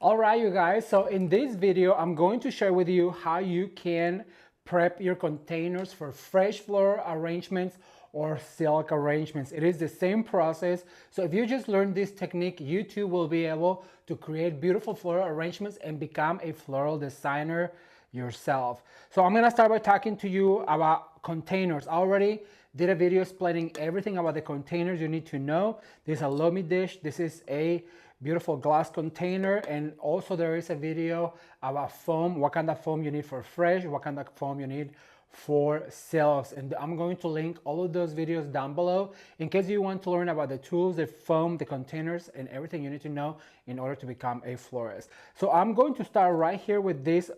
All right, you guys, so in this video, I'm going to share with you how you can prep your containers for fresh floral arrangements or silk arrangements. It is the same process. So if you just learn this technique, you too will be able to create beautiful floral arrangements and become a floral designer yourself. So I'm gonna start by talking to you about containers. I already did a video explaining everything about the containers you need to know. This is a lomi dish. This is a beautiful glass container, and also there is a video about foam, what kind of foam you need for fresh, what kind of foam you need for silks, and I'm going to link all of those videos down below in case you want to learn about the tools, the foam, the containers, and everything you need to know in order to become a florist. So I'm going to start right here with this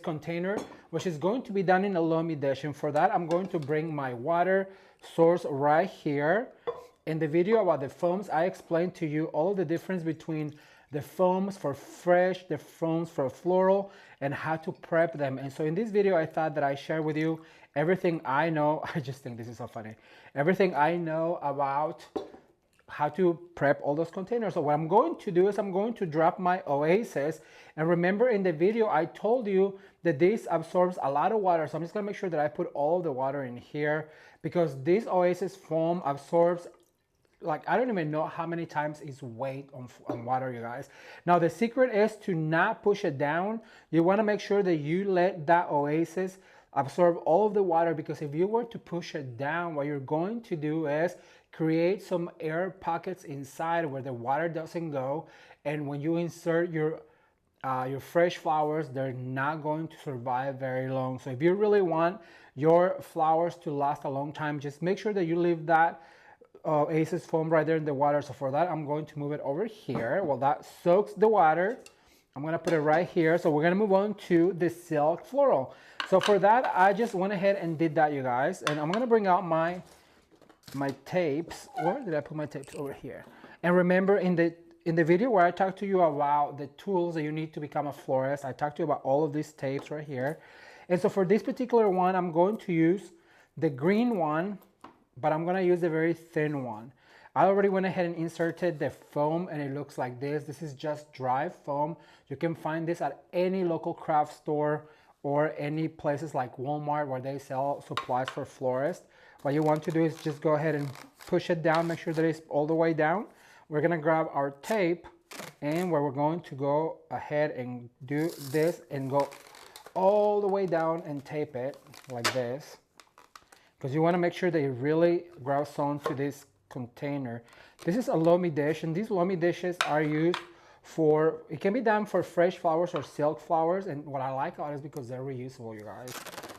container, which is going to be done in a lomi dish, and for that I'm going to bring my water source right here. In the video about the foams, I explained to you all the difference between the foams for fresh, the foams for floral, and how to prep them. And so in this video, I thought that I share with you everything I know. I just think this is so funny. Everything I know about how to prep all those containers. So what I'm going to do is I'm going to drop my oasis. And remember in the video, I told you that this absorbs a lot of water. So I'm just gonna make sure that I put all the water in here because this oasis foam absorbs, like, I don't even know how many times its weight on water, you guys. Now the secret is to not push it down. You want to make sure that you let that oasis absorb all of the water, because if you were to push it down, what you're going to do is create some air pockets inside where the water doesn't go, and when you insert your fresh flowers, they're not going to survive very long. So if you really want your flowers to last a long time, just make sure that you leave that oasis foam right there in the water. So for that, I'm going to move it over here. Well, that soaks the water. I'm gonna put it right here. So we're gonna move on to the silk floral. So for that, I just went ahead and did that, you guys. And I'm gonna bring out my tapes. Where did I put my tapes? Over here. And remember in the video where I talked to you about the tools that you need to become a florist, I talked to you about all of these tapes right here. And so for this particular one, I'm going to use the green one, but I'm gonna use a very thin one. I already went ahead and inserted the foam, and it looks like this. This is just dry foam. You can find this at any local craft store or any places like Walmart where they sell supplies for florists. What you want to do is just go ahead and push it down, make sure that it's all the way down. We're gonna grab our tape, and where we're going to go ahead and do this and go all the way down and tape it like this, because you want to make sure that it really grabs onto this container. This is a lomi dish, and these lomi dishes are used for, it can be done for fresh flowers or silk flowers, and what I like about it is because they're reusable, you guys.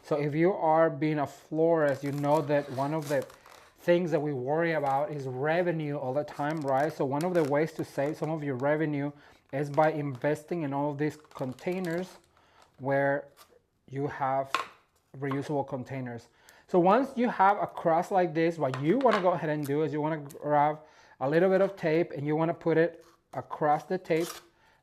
So if you are being a florist, you know that one of the things that we worry about is revenue all the time, right? So one of the ways to save some of your revenue is by investing in all of these containers where you have reusable containers. So once you have a cross like this, what you want to go ahead and do is you want to grab a little bit of tape and you want to put it across the tape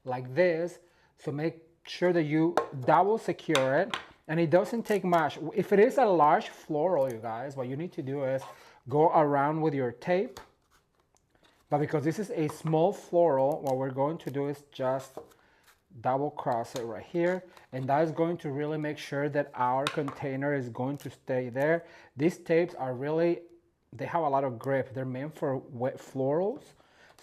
like this. So make sure that you double secure it, and it doesn't take much. If it is a large floral, you guys, what you need to do is go around with your tape. But because this is a small floral, what we're going to do is just double cross it right here, and that is going to really make sure that our container is going to stay there. These tapes are really, they have a lot of grip. They're meant for wet florals,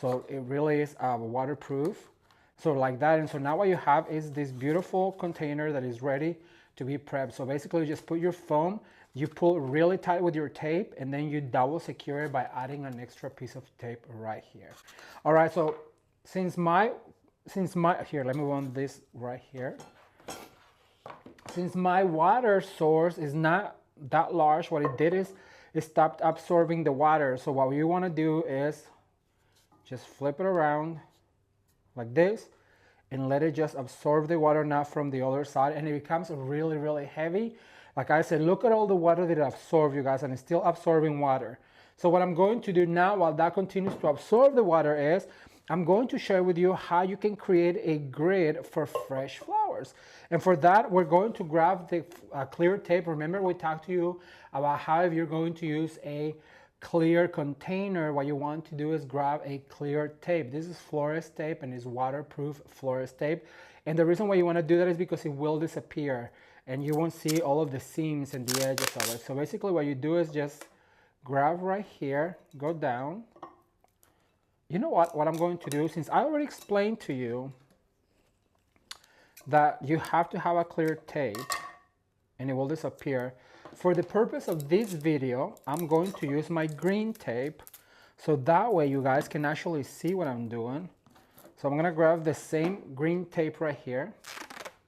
so it really is waterproof. So like that, and so now what you have is this beautiful container that is ready to be prepped. So basically you just put your foam, you pull really tight with your tape, and then you double secure it by adding an extra piece of tape right here. All right, so since my, here, let me want this right here. Since my water source is not that large, what it did is it stopped absorbing the water. So what you want to do is just flip it around like this and let it just absorb the water now from the other side, and it becomes really, really heavy. Like I said, look at all the water that it absorbed, you guys, and it's still absorbing water. So what I'm going to do now while that continues to absorb the water is I'm going to share with you how you can create a grid for fresh flowers. And for that, we're going to grab the clear tape. Remember, we talked to you about how if you're going to use a clear container, what you want to do is grab a clear tape. This is florist tape and is waterproof florist tape. And the reason why you want to do that is because it will disappear and you won't see all of the seams and the edges of it. So basically what you do is just grab right here, go down. You know what I'm going to do, since I already explained to you that you have to have a clear tape and it will disappear. For the purpose of this video, I'm going to use my green tape so that way you guys can actually see what I'm doing. So I'm gonna grab the same green tape right here.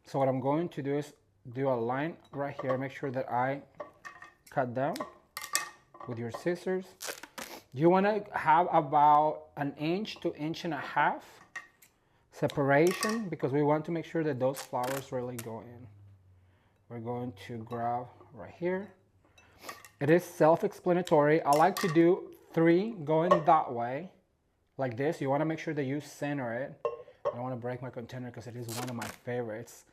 So what I'm going to do is do a line right here, make sure that I cut down with your scissors. You wanna have about 1 inch to 1.5 inches separation because we want to make sure that those flowers really go in. We're going to grab right here. It is self-explanatory. I like to do 3 going that way, like this. You want to make sure that you center it. I don't want to break my container because it is one of my favorites.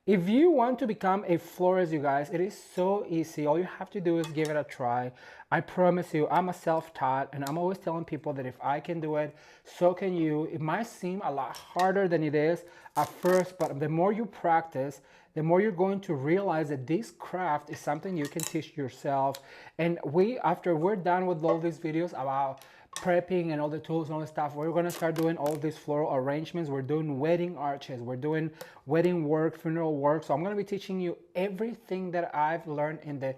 If you want to become a florist, you guys, it is so easy. All you have to do is give it a try. I promise you, I'm a self-taught, and I'm always telling people that if I can do it, so can you. It might seem a lot harder than it is at first, but the more you practice, the more you're going to realize that this craft is something you can teach yourself. And after we're done with all these videos about prepping and all the tools and all the stuff, we're going to start doing all these floral arrangements. We're doing wedding arches, we're doing wedding work, funeral work. So I'm going to be teaching you everything that I've learned in the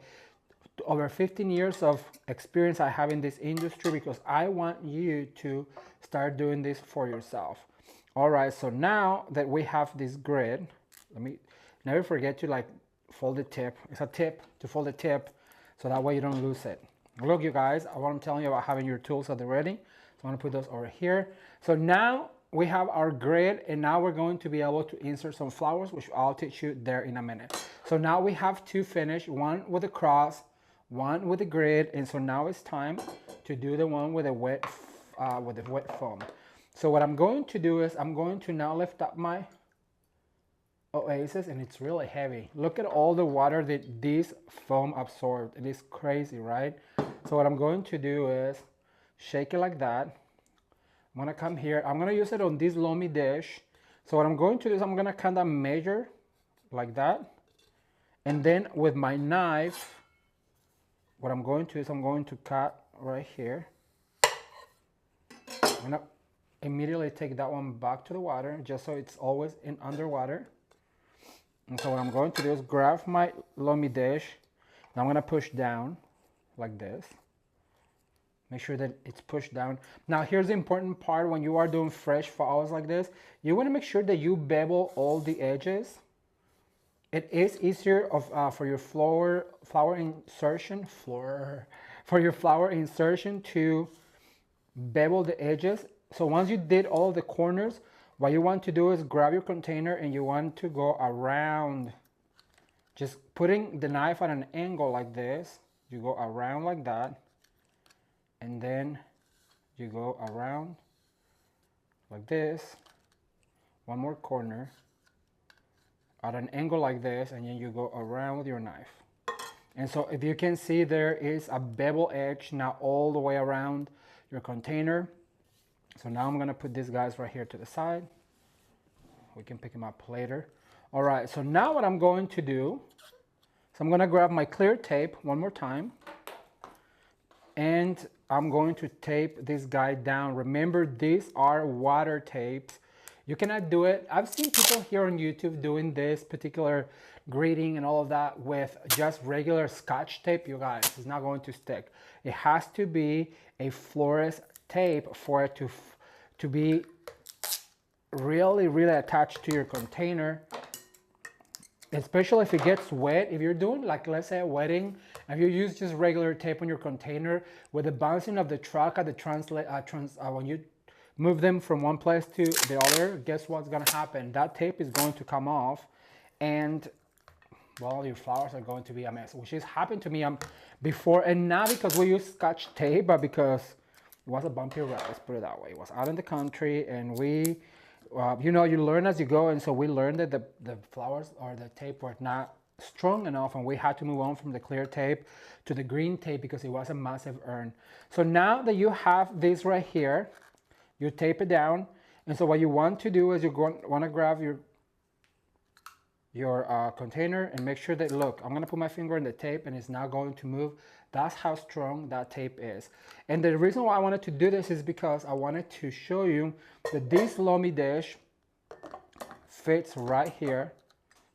over 15 years of experience I have in this industry, because I want you to start doing this for yourself. All right, so now that we have this grid, let me never forget to like fold the tip. It's a tip to fold the tip so that way you don't lose it. Look, you guys, what I'm telling you about having your tools at the ready. So I'm gonna put those over here. So now we have our grid, and now we're going to be able to insert some flowers, which I'll teach you there in a minute. So now we have 2 finished, one with a cross, one with a grid, and so now it's time to do the one with a wet foam. So what I'm going to do is I'm going to now lift up my oasis, and it's really heavy. Look at all the water that this foam absorbed. It is crazy, right? So what I'm going to do is shake it like that. I'm gonna come here. I'm gonna use it on this loamy dish. So what I'm going to do is I'm gonna kind of measure like that, and then with my knife, what I'm going to do is I'm going to cut right here. I'm gonna immediately take that one back to the water just so it's always in underwater. And so what I'm going to do is grab my loamy dish, and I'm going to push down like this. Make sure that it's pushed down. Now here's the important part. When you are doing fresh flowers like this, you want to make sure that you bevel all the edges. It is easier for your flower insertion to bevel the edges. So once you did all the corners, what you want to do is grab your container and you want to go around, just putting the knife at an angle like this. You go around like that, and then you go around like this, one more corner at an angle like this, and then you go around with your knife. And so if you can see, there is a bevel edge now all the way around your container. So now I'm going to put these guys right here to the side. We can pick them up later. All right, so now what I'm going to do, so I'm going to grab my clear tape one more time, and I'm going to tape this guy down. Remember, these are water tapes. You cannot do it. I've seen people here on YouTube doing this particular greeting and all of that with just regular Scotch tape. You guys, it's not going to stick. It has to be a florist tape for it to be really attached to your container, especially if it gets wet. If you're doing, like, let's say a wedding, if you use just regular tape on your container, with the bouncing of the truck at the when you move them from one place to the other, guess what's gonna happen? That tape is going to come off, and well, your flowers are going to be a mess, which has happened to me before, and not because we use Scotch tape, but because it was a bumpy ride, let's put it that way. It was out in the country, and you know, you learn as you go, and so we learned that the flowers or the tape were not strong enough, and we had to move on from the clear tape to the green tape because it was a massive urn. So now that you have this right here, you tape it down. And so what you want to do is you want to grab your container and make sure that, look, I'm going to put my finger in the tape and it's not going to move. That's how strong that tape is. And the reason why I wanted to do this is because I wanted to show you that this loamy dish fits right here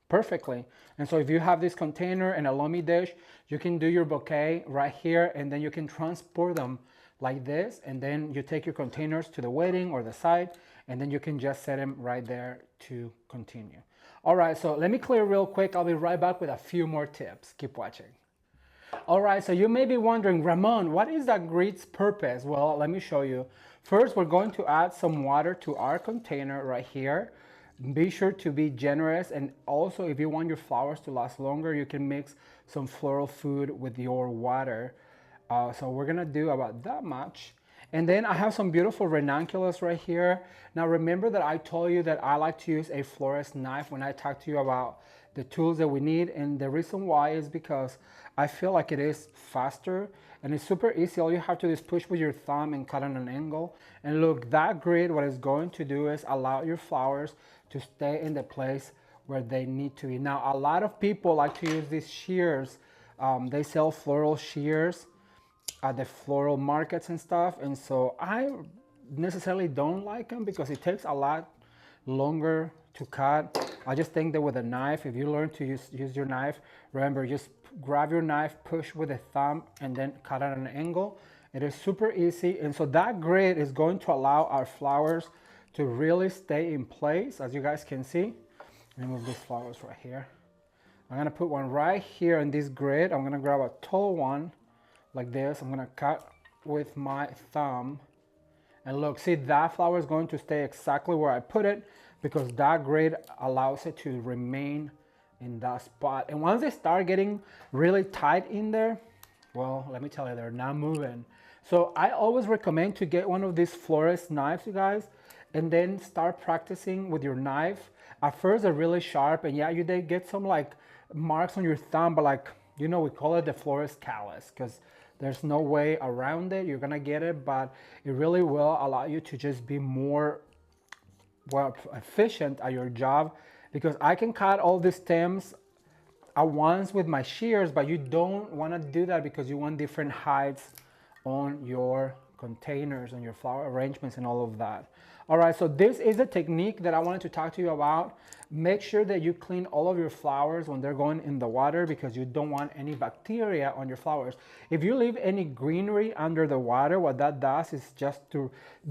perfectly. And so if you have this container and a loamy dish, you can do your bouquet right here, and then you can transport them like this, and then you take your containers to the wedding or the site, and then you can just set them right there to continue. All right, so let me clear real quick. I'll be right back with a few more tips. Keep watching. All right, so you may be wondering, Ramon, what is that WREATH's purpose? Well, let me show you. First, we're going to add some water to our container right here. Be sure to be generous, and also if you want your flowers to last longer, you can mix some floral food with your water. So we're gonna do about that much. And then I have some beautiful ranunculus right here. Now remember that I told you that I like to use a florist knife when I talk to you about the tools that we need, and the reason why is because I feel like it is faster and it's super easy. All you have to do is push with your thumb and cut on an angle. And look, that grid, what it's going to do is allow your flowers to stay in the place where they need to be. Now, a lot of people like to use these shears. They sell floral shears at the floral markets and stuff. And so I necessarily don't like them because it takes a lot longer to cut. I just think that with a knife, if you learn to use your knife, remember, just grab your knife, push with a thumb, and then cut at an angle. It is super easy. And so that grid is going to allow our flowers to really stay in place, as you guys can see. Let me move these flowers right here. I'm gonna put one right here in this grid. I'm gonna grab a tall one like this. I'm gonna cut with my thumb. And look, see, that flower is going to stay exactly where I put it because that grid allows it to remain in that spot. And once they start getting really tight in there, well, let me tell you, they're not moving. So I always recommend to get one of these florist knives, you guys, and then start practicing with your knife. At first, they're really sharp, and yeah, they get some like marks on your thumb, but like, you know, we call it the florist callus because there's no way around it. You're gonna get it, but it really will allow you to just be more, well, efficient at your job, because I can cut all the stems at once with my shears, but you don't want to do that because you want different heights on your containers, on your flower arrangements and all of that. All right, so this is a technique that I wanted to talk to you about. Make sure that you clean all of your flowers when they're going in the water because you don't want any bacteria on your flowers. If you leave any greenery under the water, what that does is just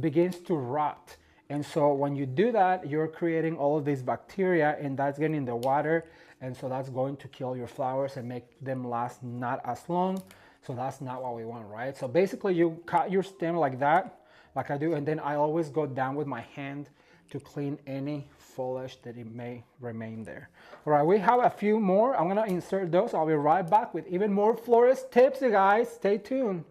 begins to rot. And so when you do that, you're creating all of these bacteria, and that's getting in the water. And so that's going to kill your flowers and make them last not as long. So that's not what we want, right? So basically you cut your stem like that, like I do, and then I always go down with my hand to clean any foliage that it may remain there. All right, we have a few more. I'm gonna insert those. I'll be right back with even more florist tips, you guys. Stay tuned.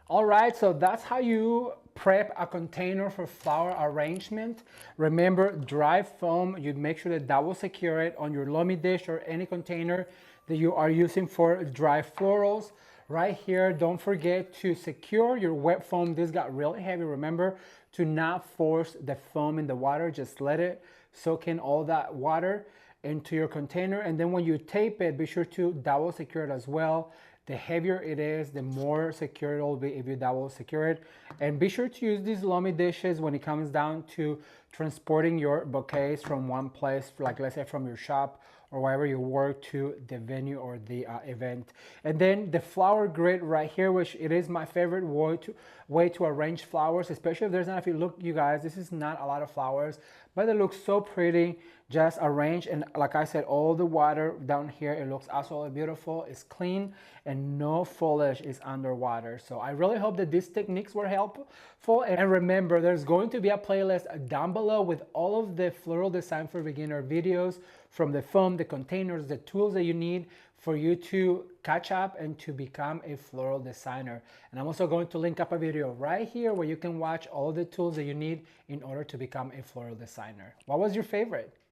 All right, so that's how you prep a container for flower arrangement. Remember, dry foam, you make sure that that will secure it on your loamy dish or any container that you are using for dry florals. Right here, don't forget to secure your wet foam. This got really heavy. Remember to not force the foam in the water. Just let it soak in all that water into your container. And then when you tape it, be sure to double secure it as well. The heavier it is, the more secure it will be if you double secure it. And be sure to use these loamy dishes when it comes down to transporting your bouquets from one place, like let's say from your shop or wherever you work, to the venue or the event. And then the flower grid right here, which it is my favorite way to arrange flowers, especially if there's not, if you look, you guys, this is not a lot of flowers, but it looks so pretty. Just arrange, and like I said, all the water down here, it looks absolutely beautiful. It's clean and no foliage is underwater. So I really hope that these techniques were helpful. And remember, there's going to be a playlist down below with all of the floral design for beginner videos, from the foam, the containers, the tools that you need for you to catch up and to become a floral designer. And I'm also going to link up a video right here where you can watch all the tools that you need in order to become a floral designer. designer? What was your favorite?